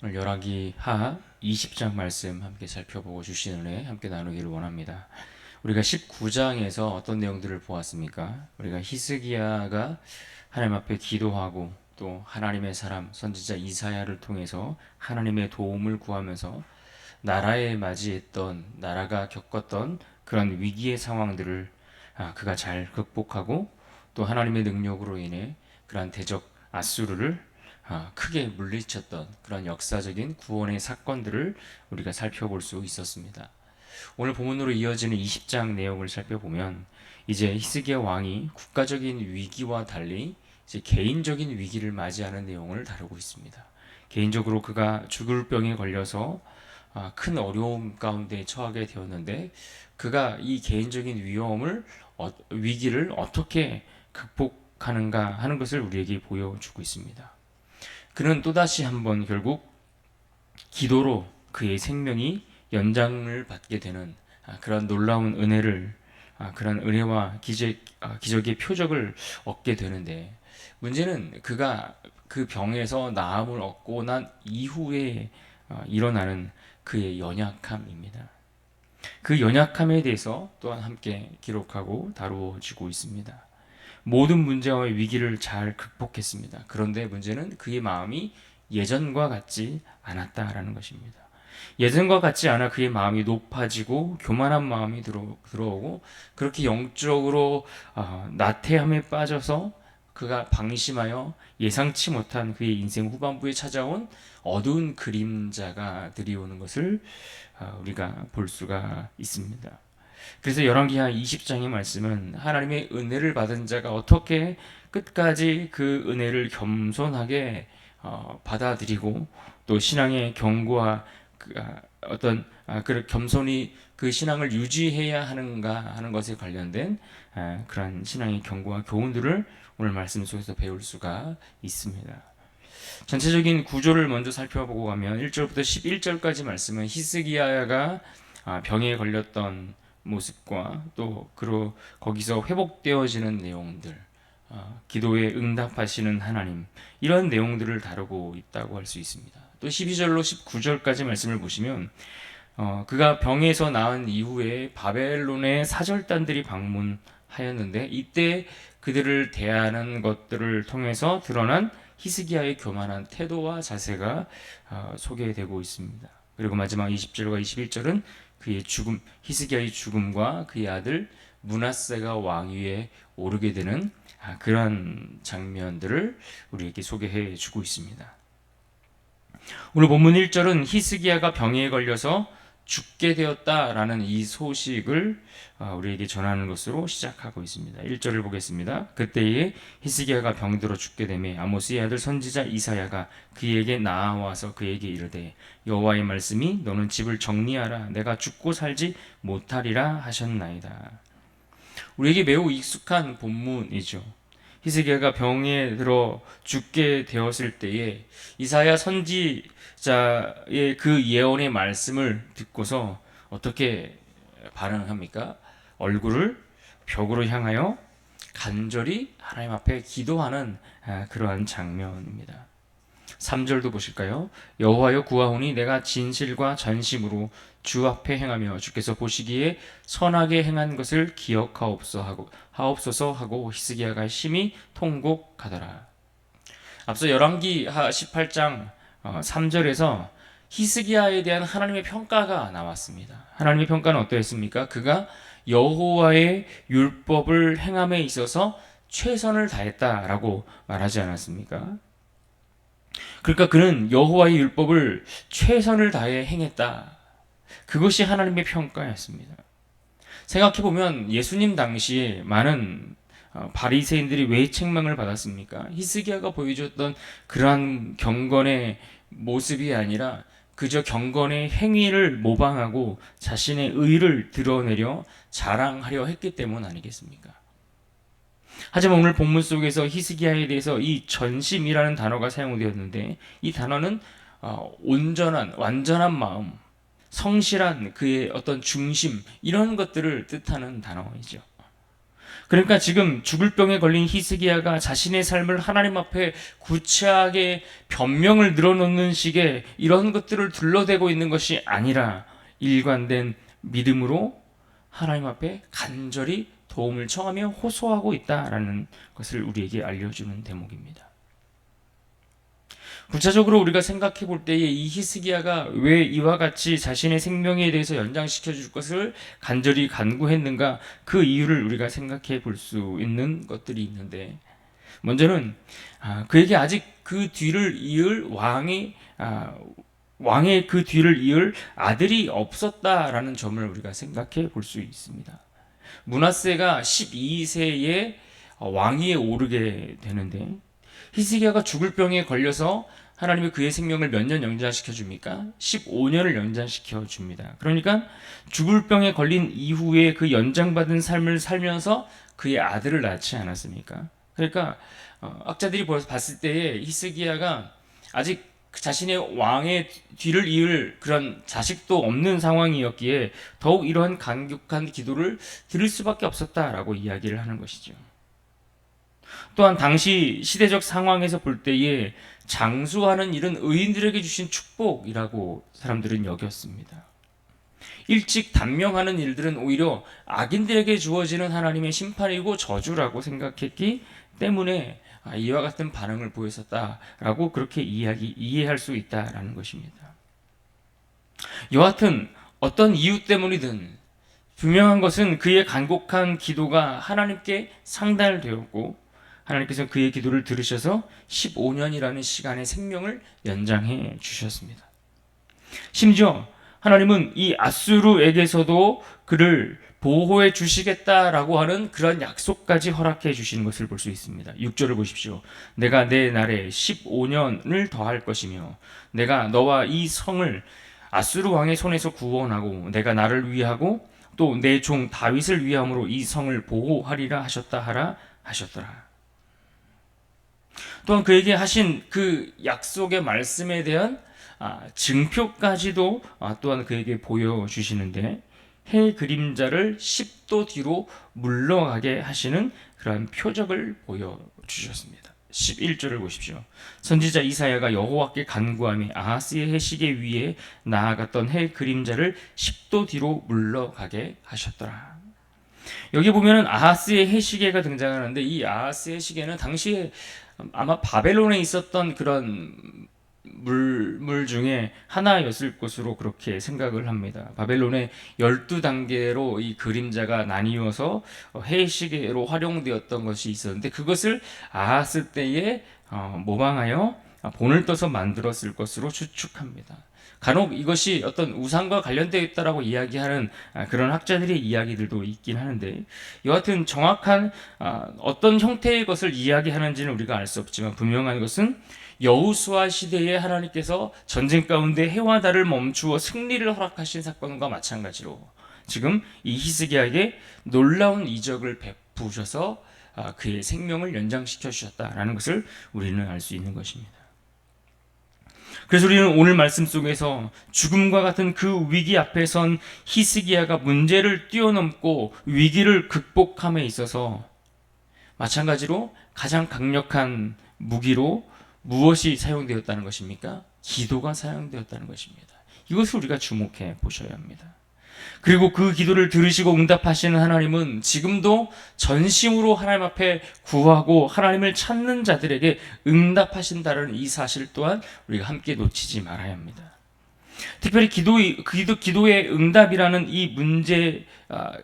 오늘 열왕기하 20장 말씀 함께 살펴보고 주신 은혜 함께 나누기를 원합니다. 우리가 19장에서 어떤 내용들을 보았습니까? 우리가 히스기야가 하나님 앞에 기도하고 또 하나님의 사람 선지자 이사야를 통해서 하나님의 도움을 구하면서 나라에 맞이했던 나라가 겪었던 그런 위기의 상황들을 그가 잘 극복하고 또 하나님의 능력으로 인해 그러한 대적 아수르를 크게 물리쳤던 그런 역사적인 구원의 사건들을 우리가 살펴볼 수 있었습니다. 오늘 본문으로 이어지는 20장 내용을 살펴보면 이제 히스기야 왕이 국가적인 위기와 달리 이제 개인적인 위기를 맞이하는 내용을 다루고 있습니다. 개인적으로 그가 죽을 병에 걸려서 큰 어려움 가운데 처하게 되었는데 그가 이 개인적인 위기를 어떻게 극복하는가 하는 것을 우리에게 보여주고 있습니다. 그는 또다시 한번 결국 기도로 그의 생명이 연장을 받게 되는 그런 놀라운 은혜를 그런 은혜와 기적의 표적을 얻게 되는데 문제는 그가 그 병에서 나음을 얻고 난 이후에 일어나는 그의 연약함입니다. 그 연약함에 대해서 또한 함께 기록하고 다루어지고 있습니다. 모든 문제와 위기를 잘 극복했습니다. 그런데 문제는 그의 마음이 예전과 같지 않았다라는 것입니다. 예전과 같지 않아 그의 마음이 높아지고 교만한 마음이 들어오고 그렇게 영적으로 나태함에 빠져서 그가 방심하여 예상치 못한 그의 인생 후반부에 찾아온 어두운 그림자가 들이오는 것을 우리가 볼 수가 있습니다. 그래서 열왕기하 20장의 말씀은 하나님의 은혜를 받은 자가 어떻게 끝까지 그 은혜를 겸손하게 받아들이고 또 신앙의 경고와 어떤 그 겸손히 그 신앙을 유지해야 하는가 하는 것에 관련된 그러한 신앙의 경고와 교훈들을 오늘 말씀 속에서 배울 수가 있습니다. 전체적인 구조를 먼저 살펴보고 가면 1절부터 11절까지 말씀은 히스기야가 병에 걸렸던 모습과 또 거기서 회복되어지는 내용들, 기도에 응답하시는 하나님 이런 내용들을 다루고 있다고 할 수 있습니다. 또 12절로 19절까지 말씀을 보시면 그가 병에서 나은 이후에 바벨론의 사절단들이 방문하였는데 이때 그들을 대하는 것들을 통해서 드러난 히스기야의 교만한 태도와 자세가 소개되고 있습니다. 그리고 마지막 20절과 21절은 그의 죽음, 히스기야의 죽음과 그의 아들 므낫세가 왕위에 오르게 되는 그러한 장면들을 우리에게 소개해 주고 있습니다. 오늘 본문 1절은 히스기야가 병에 걸려서 죽게 되었다라는 이 소식을 우리에게 전하는 것으로 시작하고 있습니다. 1절을 보겠습니다. 그때에 히스기야가 병들어 죽게 되매 아모스의 아들 선지자 이사야가 그에게 나와서 그에게 이르되 여호와의 말씀이 너는 집을 정리하라 내가 죽고 살지 못하리라 하셨나이다. 우리에게 매우 익숙한 본문이죠. 히스기야가 병에 들어 죽게 되었을 때에 이사야 선지자의 그 예언의 말씀을 듣고서 어떻게 반응합니까? 얼굴을 벽으로 향하여 간절히 하나님 앞에 기도하는 그러한 장면입니다. 3절도 보실까요? 여호와여 구하오니 내가 진실과 전심으로 주 앞에 행하며 주께서 보시기에 선하게 행한 것을 기억하옵소서 하고 히스기야가 심히 통곡하더라. 앞서 열왕기하 18장 3절에서 히스기야에 대한 하나님의 평가가 나왔습니다. 하나님의 평가는 어떠했습니까? 그가 여호와의 율법을 행함에 있어서 최선을 다했다라고 말하지 않았습니까? 그러니까 그는 여호와의 율법을 최선을 다해 행했다. 그것이 하나님의 평가였습니다. 생각해 보면 예수님 당시에 많은 바리새인들이 왜 책망을 받았습니까? 히스기야가 보여줬던 그러한 경건의 모습이 아니라 그저 경건의 행위를 모방하고 자신의 의를 드러내려 자랑하려 했기 때문 아니겠습니까? 하지만 오늘 본문 속에서 히스기야에 대해서 이 전심이라는 단어가 사용되었는데 이 단어는 온전한 완전한 마음, 성실한 그의 어떤 중심 이런 것들을 뜻하는 단어이죠. 그러니까 지금 죽을 병에 걸린 히스기야가 자신의 삶을 하나님 앞에 구체하게 변명을 늘어놓는 식의 이런 것들을 둘러대고 있는 것이 아니라 일관된 믿음으로 하나님 앞에 간절히 도움을 청하며 호소하고 있다라는 것을 우리에게 알려주는 대목입니다. 구체적으로 우리가 생각해 볼 때에 이 히스기야가 왜 이와 같이 자신의 생명에 대해서 연장시켜 줄 것을 간절히 간구했는가, 그 이유를 우리가 생각해 볼 수 있는 것들이 있는데, 먼저는 그에게 아직 그 뒤를 이을 왕의 그 뒤를 이을 아들이 없었다라는 점을 우리가 생각해 볼 수 있습니다. 므낫세가 12세에 왕위에 오르게 되는데, 히스기야가 죽을 병에 걸려서 하나님이 그의 생명을 몇 년 연장시켜 줍니까? 15년을 연장시켜 줍니다. 그러니까 죽을 병에 걸린 이후에 그 연장받은 삶을 살면서 그의 아들을 낳지 않았습니까? 그러니까 학자들이 봤을 때에 히스기야가 아직 자신의 왕의 뒤를 이을 그런 자식도 없는 상황이었기에 더욱 이러한 간격한 기도를 드릴 수밖에 없었다라고 이야기를 하는 것이죠. 또한 당시 시대적 상황에서 볼 때에 장수하는 일은 의인들에게 주신 축복이라고 사람들은 여겼습니다. 일찍 단명하는 일들은 오히려 악인들에게 주어지는 하나님의 심판이고 저주라고 생각했기 때문에 이와 같은 반응을 보였었다라고 그렇게 이해할 수 있다라는 것입니다. 여하튼 어떤 이유 때문이든 분명한 것은 그의 간곡한 기도가 하나님께 상달되었고, 하나님께서 그의 기도를 들으셔서 15년이라는 시간의 생명을 연장해 주셨습니다. 심지어 하나님은 이 아수르에게서도 그를 보호해 주시겠다라고 하는 그런 약속까지 허락해 주시는 것을 볼 수 있습니다. 6절을 보십시오. 내가 내 날에 15년을 더할 것이며 내가 너와 이 성을 아수르 왕의 손에서 구원하고 내가 나를 위하고 또 내 종 다윗을 위함으로 이 성을 보호하리라 하셨더라. 또한 그에게 하신 그 약속의 말씀에 대한 증표까지도 또한 그에게 보여주시는데, 해 그림자를 10도 뒤로 물러가게 하시는 그러한 표적을 보여주셨습니다. 11절을 보십시오. 선지자 이사야가 여호와께 간구하며 아하스의 해시계 위에 나아갔던 해 그림자를 10도 뒤로 물러가게 하셨더라. 여기 보면은 아하스의 해시계가 등장하는데, 이 아하스의 시계는 당시에 아마 바벨론에 있었던 그런 물 중에 하나였을 것으로 그렇게 생각을 합니다. 바벨론의 12단계로 이 그림자가 나뉘어서 해시계로 활용되었던 것이 있었는데, 그것을 아하스 때에 모방하여 본을 떠서 만들었을 것으로 추측합니다. 간혹 이것이 어떤 우상과 관련되어 있다라고 이야기하는 그런 학자들의 이야기들도 있긴 하는데, 여하튼 정확한 어떤 형태의 것을 이야기하는지는 우리가 알 수 없지만 분명한 것은 여호수아 시대에 하나님께서 전쟁 가운데 해와 달을 멈추어 승리를 허락하신 사건과 마찬가지로 지금 이 히스기야에게 놀라운 이적을 베푸셔서 그의 생명을 연장시켜 주셨다라는 것을 우리는 알 수 있는 것입니다. 그래서 우리는 오늘 말씀 속에서 죽음과 같은 그 위기 앞에 선 히스기야가 문제를 뛰어넘고 위기를 극복함에 있어서 마찬가지로 가장 강력한 무기로 무엇이 사용되었다는 것입니까? 기도가 사용되었다는 것입니다. 이것을 우리가 주목해 보셔야 합니다. 그리고 그 기도를 들으시고 응답하시는 하나님은 지금도 전심으로 하나님 앞에 구하고 하나님을 찾는 자들에게 응답하신다는 이 사실 또한 우리가 함께 놓치지 말아야 합니다. 특별히 기도의 응답이라는 이 문제,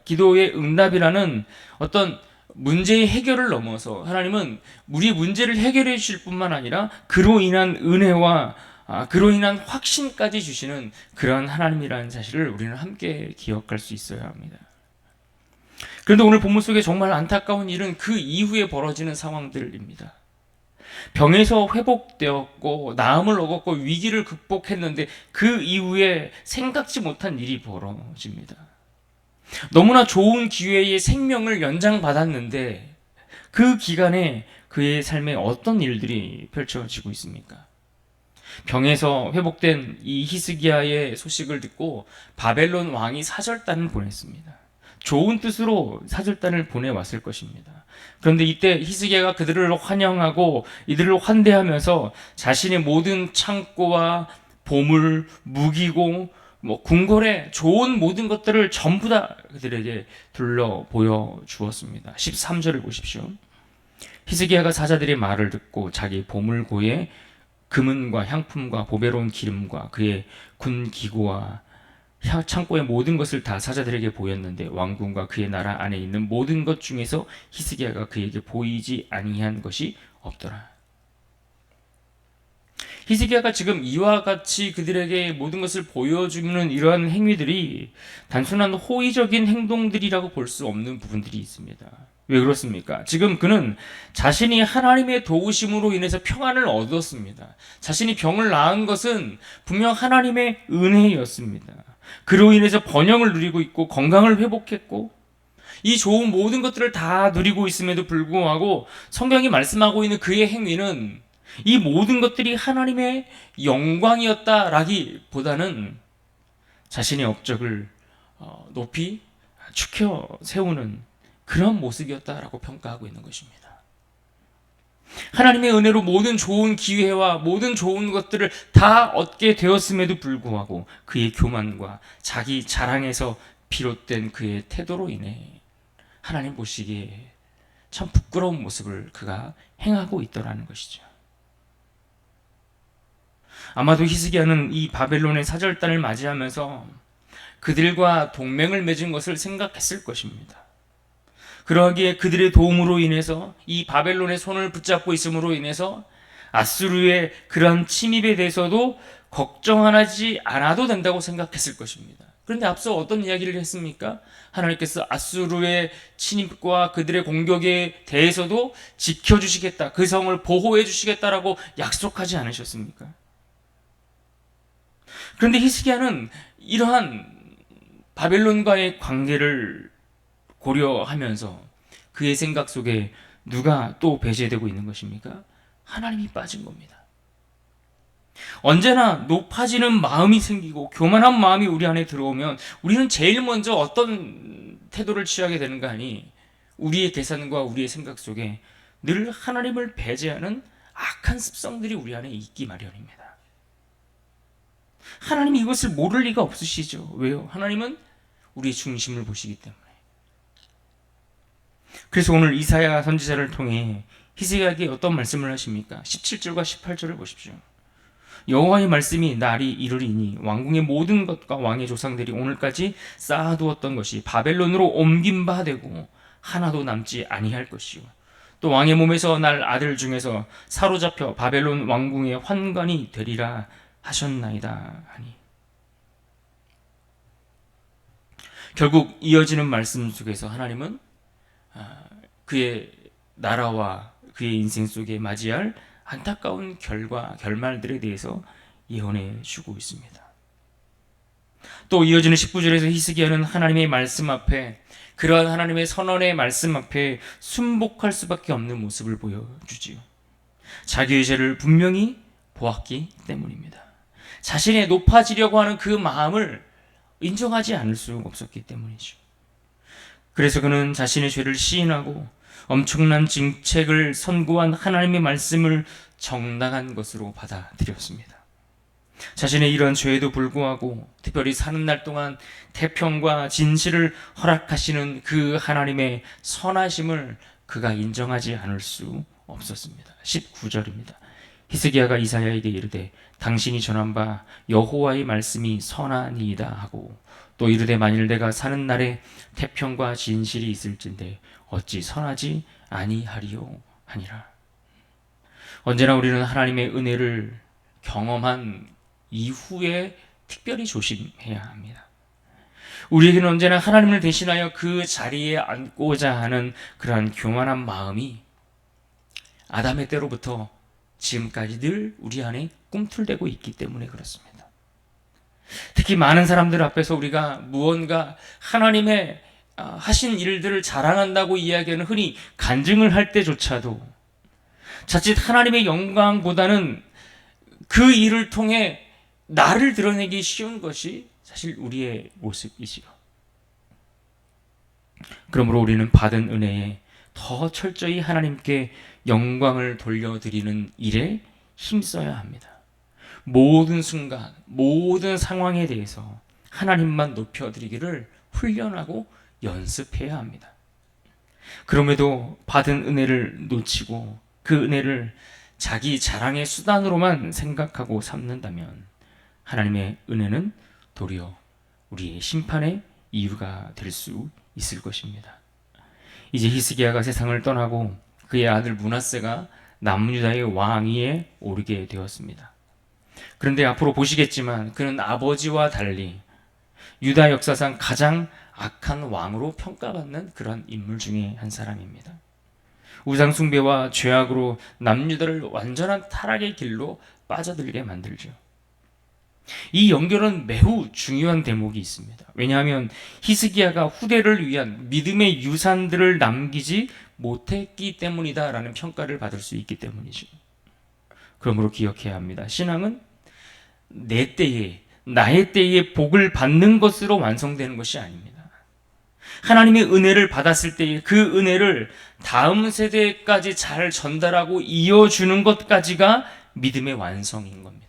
기도의 응답이라는 어떤 문제의 해결을 넘어서 하나님은 우리의 문제를 해결해 주실 뿐만 아니라 그로 인한 은혜와 그로 인한 확신까지 주시는 그러한 하나님이라는 사실을 우리는 함께 기억할 수 있어야 합니다. 그런데 오늘 본문 속에 정말 안타까운 일은 그 이후에 벌어지는 상황들입니다. 병에서 회복되었고 나음을 얻었고 위기를 극복했는데 그 이후에 생각지 못한 일이 벌어집니다. 너무나 좋은 기회에 생명을 연장받았는데 그 기간에 그의 삶에 어떤 일들이 펼쳐지고 있습니까? 병에서 회복된 이 히스기야의 소식을 듣고 바벨론 왕이 사절단을 보냈습니다. 좋은 뜻으로 사절단을 보내왔을 것입니다. 그런데 이때 히스기야가 그들을 환영하고 이들을 환대하면서 자신의 모든 창고와 보물, 무기고 궁궐의 좋은 모든 것들을 전부 다 그들에게 둘러 보여 주었습니다. 13절을 보십시오. 히스기야가 사자들의 말을 듣고 자기 보물고에 금은과 향품과 보배로운 기름과 그의 군 기구와 창고의 모든 것을 다 사자들에게 보였는데 왕궁과 그의 나라 안에 있는 모든 것 중에서 히스기야가 그에게 보이지 아니한 것이 없더라. 히스기야가 지금 이와 같이 그들에게 모든 것을 보여주는 이러한 행위들이 단순한 호의적인 행동들이라고 볼 수 없는 부분들이 있습니다. 왜 그렇습니까? 지금 그는 자신이 하나님의 도우심으로 인해서 평안을 얻었습니다. 자신이 병을 나은 것은 분명 하나님의 은혜였습니다. 그로 인해서 번영을 누리고 있고 건강을 회복했고 이 좋은 모든 것들을 다 누리고 있음에도 불구하고 성경이 말씀하고 있는 그의 행위는 이 모든 것들이 하나님의 영광이었다라기보다는 자신의 업적을 높이 축혀 세우는 그런 모습이었다라고 평가하고 있는 것입니다. 하나님의 은혜로 모든 좋은 기회와 모든 좋은 것들을 다 얻게 되었음에도 불구하고 그의 교만과 자기 자랑에서 비롯된 그의 태도로 인해 하나님 보시기에 참 부끄러운 모습을 그가 행하고 있더라는 것이죠. 아마도 히스기야는 이 바벨론의 사절단을 맞이하면서 그들과 동맹을 맺은 것을 생각했을 것입니다. 그러하기에 그들의 도움으로 인해서 이 바벨론의 손을 붙잡고 있음으로 인해서 아수르의 그러한 침입에 대해서도 걱정하지 않아도 된다고 생각했을 것입니다. 그런데 앞서 어떤 이야기를 했습니까? 하나님께서 아수르의 침입과 그들의 공격에 대해서도 지켜주시겠다, 그 성을 보호해 주시겠다라고 약속하지 않으셨습니까? 그런데 히스기야는 이러한 바벨론과의 관계를 고려하면서 그의 생각 속에 누가 또 배제되고 있는 것입니까? 하나님이 빠진 겁니다. 언제나 높아지는 마음이 생기고 교만한 마음이 우리 안에 들어오면 우리는 제일 먼저 어떤 태도를 취하게 되는가 하니 우리의 계산과 우리의 생각 속에 늘 하나님을 배제하는 악한 습성들이 우리 안에 있기 마련입니다. 하나님이 이것을 모를 리가 없으시죠. 왜요? 하나님은 우리의 중심을 보시기 때문에. 그래서 오늘 이사야 선지자를 통해 히스기야에게 어떤 말씀을 하십니까? 17절과 18절을 보십시오. 여호와의 말씀이 날이 이르리니 왕궁의 모든 것과 왕의 조상들이 오늘까지 쌓아두었던 것이 바벨론으로 옮긴 바 되고 하나도 남지 아니할 것이요 또 왕의 몸에서 날 아들 중에서 사로잡혀 바벨론 왕궁의 환관이 되리라 하셨나이다 하니. 결국 이어지는 말씀 속에서 하나님은 그의 나라와 그의 인생 속에 맞이할 안타까운 결말들에 대해서 예언해 주고 있습니다. 또 이어지는 19절에서 히스기야는 하나님의 말씀 앞에, 그러한 하나님의 선언의 말씀 앞에 순복할 수밖에 없는 모습을 보여주지요. 자기의 죄를 분명히 보았기 때문입니다. 자신의 높아지려고 하는 그 마음을 인정하지 않을 수 없었기 때문이죠. 그래서 그는 자신의 죄를 시인하고 엄청난 징책을 선고한 하나님의 말씀을 정당한 것으로 받아들였습니다. 자신의 이런 죄에도 불구하고 특별히 사는 날 동안 태평과 진실을 허락하시는 그 하나님의 선하심을 그가 인정하지 않을 수 없었습니다. 19절입니다. 히스기야가 이사야에게 이르되 당신이 전한 바 여호와의 말씀이 선하니이다 하고 또 이르되 만일 내가 사는 날에 태평과 진실이 있을진데 어찌 선하지 아니하리요 하니라. 언제나 우리는 하나님의 은혜를 경험한 이후에 특별히 조심해야 합니다. 우리에게는 언제나 하나님을 대신하여 그 자리에 앉고자 하는 그러한 교만한 마음이 아담의 때로부터 지금까지 늘 우리 안에 꿈틀대고 있기 때문에 그렇습니다. 특히 많은 사람들 앞에서 우리가 무언가 하나님의 하신 일들을 자랑한다고 이야기하는, 흔히 간증을 할 때조차도 자칫 하나님의 영광보다는 그 일을 통해 나를 드러내기 쉬운 것이 사실 우리의 모습이지요. 그러므로 우리는 받은 은혜에 더 철저히 하나님께 영광을 돌려드리는 일에 힘써야 합니다. 모든 순간, 모든 상황에 대해서 하나님만 높여드리기를 훈련하고 연습해야 합니다. 그럼에도 받은 은혜를 놓치고 그 은혜를 자기 자랑의 수단으로만 생각하고 삼는다면 하나님의 은혜는 도리어 우리의 심판의 이유가 될 수 있을 것입니다. 이제 히스기야가 세상을 떠나고 그의 아들 므낫세가 남유다의 왕위에 오르게 되었습니다. 그런데 앞으로 보시겠지만 그는 아버지와 달리 유다 역사상 가장 악한 왕으로 평가받는 그런 인물 중에 한 사람입니다. 우상숭배와 죄악으로 남유다를 완전한 타락의 길로 빠져들게 만들죠. 이 연결은 매우 중요한 대목이 있습니다. 왜냐하면 히스기야가 후대를 위한 믿음의 유산들을 남기지 못했기 때문이다라는 평가를 받을 수 있기 때문이죠. 그러므로 기억해야 합니다. 신앙은 내 때에, 나의 때에 복을 받는 것으로 완성되는 것이 아닙니다. 하나님의 은혜를 받았을 때에 그 은혜를 다음 세대까지 잘 전달하고 이어주는 것까지가 믿음의 완성인 겁니다.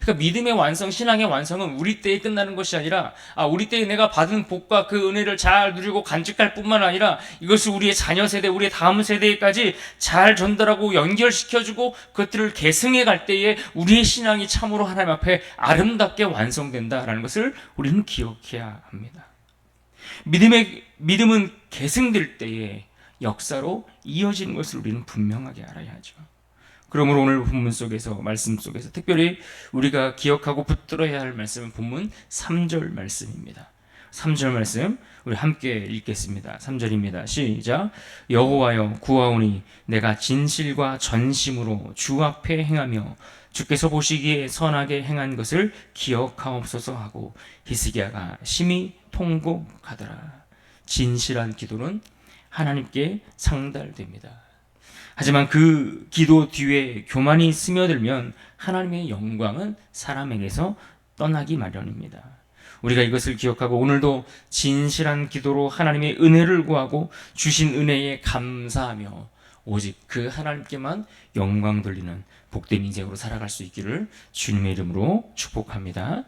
그러니까 믿음의 완성, 신앙의 완성은 우리 때에 끝나는 것이 아니라 우리 때에 내가 받은 복과 그 은혜를 잘 누리고 간직할 뿐만 아니라 이것을 우리의 자녀 세대, 우리의 다음 세대까지 잘 전달하고 연결시켜주고 그것들을 계승해 갈 때에 우리의 신앙이 참으로 하나님 앞에 아름답게 완성된다라는 것을 우리는 기억해야 합니다. 믿음은 계승될 때에 역사로 이어지는 것을 우리는 분명하게 알아야 하죠. 그러므로 오늘 본문 속에서, 말씀 속에서 특별히 우리가 기억하고 붙들어야 할 말씀은 본문 3절 말씀입니다. 3절 말씀 우리 함께 읽겠습니다. 3절입니다. 시작. 여호와여 구하오니 내가 진실과 전심으로 주 앞에 행하며 주께서 보시기에 선하게 행한 것을 기억하옵소서 하고 히스기야가 심히 통곡하더라. 진실한 기도는 하나님께 상달됩니다. 하지만 그 기도 뒤에 교만이 스며들면 하나님의 영광은 사람에게서 떠나기 마련입니다. 우리가 이것을 기억하고 오늘도 진실한 기도로 하나님의 은혜를 구하고 주신 은혜에 감사하며 오직 그 하나님께만 영광 돌리는 복된 인생으로 살아갈 수 있기를 주님의 이름으로 축복합니다.